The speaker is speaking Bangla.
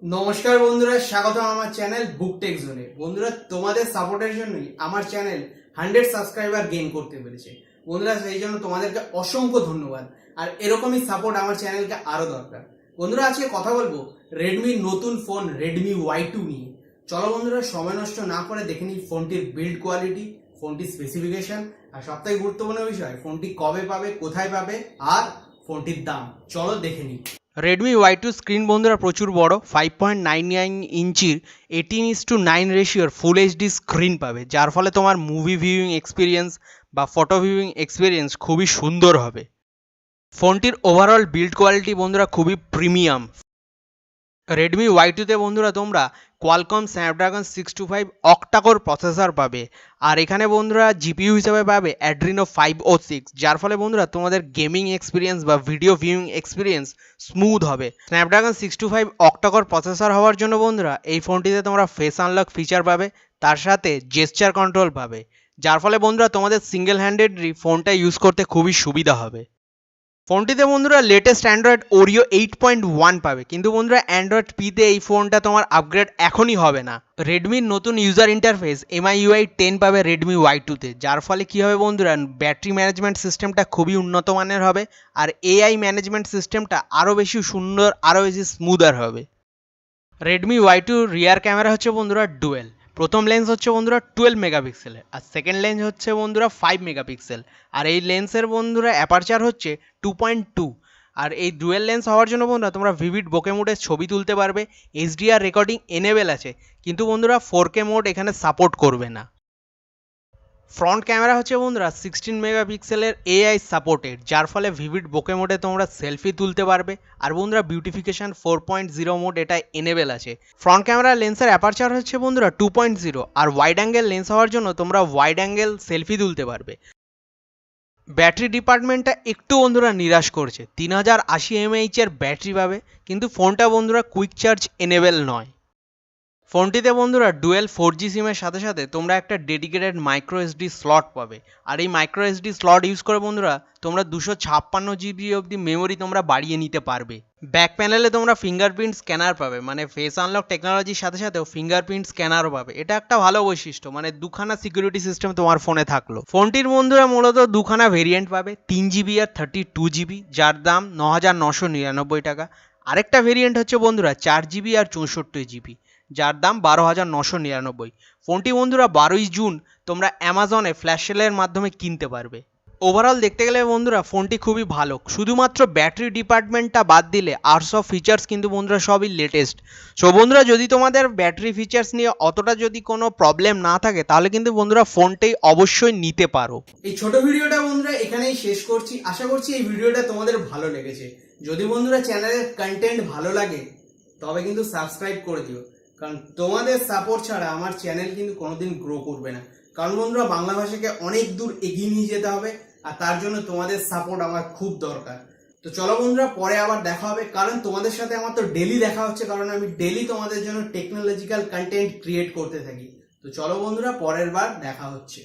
নমস্কার বন্ধুরা, স্বাগতম আমার চ্যানেল বুকটেক জোনে। বন্ধুরা, তোমাদের সাপোর্টের জন্যই আমার চ্যানেল 100 সাবস্ক্রাইবার গেইন করতে পেরেছে। বন্ধুরা, সেই জন্য তোমাদেরকে অসংখ্য ধন্যবাদ। আর এরকমই সাপোর্ট আমার চ্যানেলকে আরো দরকার। বন্ধুরা, আজকে কথা বলবো রেডমির নতুন ফোন রেডমি Y2 নিয়ে। চলো বন্ধুরা, সময় নষ্ট না করে দেখে নিই ফোনটির বিল্ড কোয়ালিটি, ফোনটির স্পেসিফিকেশন, আর সবথেকে গুরুত্বপূর্ণ বিষয় ফোনটি কবে পাবে, কোথায় পাবে, আর ফোনটির দাম। চলো দেখে নিই। রেডমি Y2 স্ক্রিন বন্ধুরা প্রচুর বড়, 5.99 ইঞ্চির 18:9 রেশিওর ফুল এইচডি স্ক্রিন পাবে, যার ফলে তোমার মুভি ভিউইং এক্সপিরিয়েন্স বা ফটো ভিউইং এক্সপিরিয়েন্স খুবই সুন্দর হবে। ফোনটির ওভারঅল বিল্ড কোয়ালিটি বন্ধুরা খুবই প্রিমিয়াম। রেডমি Y2তে বন্ধুরা তোমরা কোয়ালকম স্ন্যাপড্রাগন 625 অক্টাকোর প্রসেসর পাবে, আর এখানে বন্ধুরা জিপিইউ হিসেবে পাবে অ্যাড্রিনো 506, যার ফলে বন্ধুরা তোমাদের গেমিং এক্সপিরিয়েন্স বা ভিডিও ভিউইং এক্সপিরিয়েন্স স্মুথ হবে। স্ন্যাপড্রাগন 625 অক্টাকোর প্রসেসর হওয়ার জন্য বন্ধুরা এই ফোনটিতে তোমরা ফেস আনলক ফিচার পাবে, তার সাথে জেস্চার কন্ট্রোল পাবে, যার ফলে বন্ধুরা তোমাদের সিঙ্গেল হ্যান্ডেডলি ফোনটা ইউজ করতে খুবই সুবিধা হবে। ফোনটিতে বন্ধুরা লেটেস্ট অ্যান্ড্রয়েড ওরিও 8.1 পাবে, কিন্তু বন্ধুরা অ্যান্ড্রয়েড পিতে এই ফোনটা তোমার আপগ্রেড এখনই হবে না। রেডমির নতুন ইউজার ইন্টারফেস MIUI 10 পাবে রেডমি Y2তে, যার ফলে কী হবে বন্ধুরা, ব্যাটারি ম্যানেজমেন্ট সিস্টেমটা খুবই উন্নত মানের হবে, আর AI ম্যানেজমেন্ট সিস্টেমটা আরও বেশি সুন্দর, আরও বেশি স্মুদার হবে। রেডমি Y2 রিয়ার ক্যামেরা হচ্ছে বন্ধুরা ডুয়েল। প্রথম লেন্স হচ্ছে বন্ধুরা 12 মেগাপিক্সেলের, আর সেকেন্ড লেন্স হচ্ছে বন্ধুরা 5 মেগাপিক্সেল, আর এই লেন্সের বন্ধুরা অ্যাপারচার হচ্ছে 2.2। আর এই ডুয়েল লেন্স হওয়ার জন্য বন্ধুরা তোমরা ভিভিড বোকে মোডে ছবি তুলতে পারবে। HDR রেকর্ডিং এনেবেল আছে, কিন্তু বন্ধুরা 4K মোড এখানে সাপোর্ট করবে না। ফ্রন্ট ক্যামেরা হচ্ছে বন্ধুরা 16 মেগাপিক্সেলের AI সাপোর্টেড, যার ফলে ভিভিড বোকে মোডে তোমরা সেলফি তুলতে পারবে। আর বন্ধুরা বিউটিফিকেশন 4.0 মোড এটা এনেবেল আছে। ফ্রন্ট ক্যামেরা লেন্সের অ্যাপারচার হচ্ছে বন্ধুরা 2.0, আর ওয়াইড অ্যাঙ্গেল লেন্স হওয়ার জন্য তোমরা ওয়াইড অ্যাঙ্গেল সেলফি তুলতে পারবে। ব্যাটারি ডিপার্টমেন্টটা একটু বন্ধুরা নিরাশ করছে, 3080 mAh এর ব্যাটারি পাবে, কিন্তু ফোনটা বন্ধুরা কুইক চার্জ এনেবেল নয়। ফোনটিতে বন্ধুরা ডুয়েল 4G সিমের সাথে সাথে তোমরা একটা ডেডিকেটেড মাইক্রো এসডি স্লট পাবে, আর এই মাইক্রো এসডি স্লট ইউজ করে বন্ধুরা তোমরা 256 GB অবধি মেমোরি তোমরা বাড়িয়ে নিতে পারবে। ব্যাক প্যানেলে তোমরা ফিঙ্গারপ্রিন্ট স্ক্যানার পাবে, মানে ফেস আনলক টেকনোলজির সাথে সাথেও ফিঙ্গারপ্রিন্ট স্ক্যানারও পাবে। এটা একটা ভালো বৈশিষ্ট্য, মানে দুখানা সিকিউরিটি সিস্টেম তোমার ফোনে থাকলো। ফোনটির বন্ধুরা মূলত দুখানা ভেরিয়েন্ট পাবে, 3GB আর 32GB, যার দাম 9999 টাকা। আরেকটা ভেরিয়েন্ট হচ্ছে বন্ধুরা 4GB আর 64GB, যার দাম 12999। ফোনটি বন্ধুরা 12ই জুন তোমরা অ্যামাজনে ফ্ল্যাশ সেলের মাধ্যমে কিনতে পারবে। ওভারঅল দেখতে গেলে বন্ধুরা ফোনটি খুবই ভালো, শুধুমাত্র ব্যাটারি ডিপার্টমেন্টটা বাদ দিলে আর সব ফিচার্স কিন্তু বন্ধুরা সবই লেটেস্ট। সো বন্ধুরা, যদি তোমাদের ব্যাটারি ফিচার্স নিয়ে অতটা যদি কোনো প্রবলেম না থাকে, তাহলে কিন্তু বন্ধুরা ফোনটাই অবশ্যই নিতে পারো। এই ছোট ভিডিওটা বন্ধুরা এখানেই শেষ করছি। আশা করছি এই ভিডিওটা তোমাদের ভালো লেগেছে। যদি বন্ধুরা চ্যানেলের কন্টেন্ট ভালো লাগে তবে কিন্তু সাবস্ক্রাইব করে দিও, কারণ তোমাদের সাপোর্ট ছাড়া আমার চ্যানেল কিন্তু কোনোদিন গ্রো করবে না। কারণ বন্ধুরা বাংলা ভাষাকে অনেক দূর এগিয়ে নিয়ে যেতে হবে, আর তার জন্য তোমাদের সাপোর্ট আমার খুব দরকার। তো চলো বন্ধুরা, পরে আবার দেখা হবে, কারণ তোমাদের সাথে আমার তো ডেলি দেখা হচ্ছে, কারণ আমি ডেলি তোমাদের জন্য টেকনোলজিক্যাল কন্টেন্ট ক্রিয়েট করতে থাকি। তো চলো বন্ধুরা, পরের বার দেখা হচ্ছে।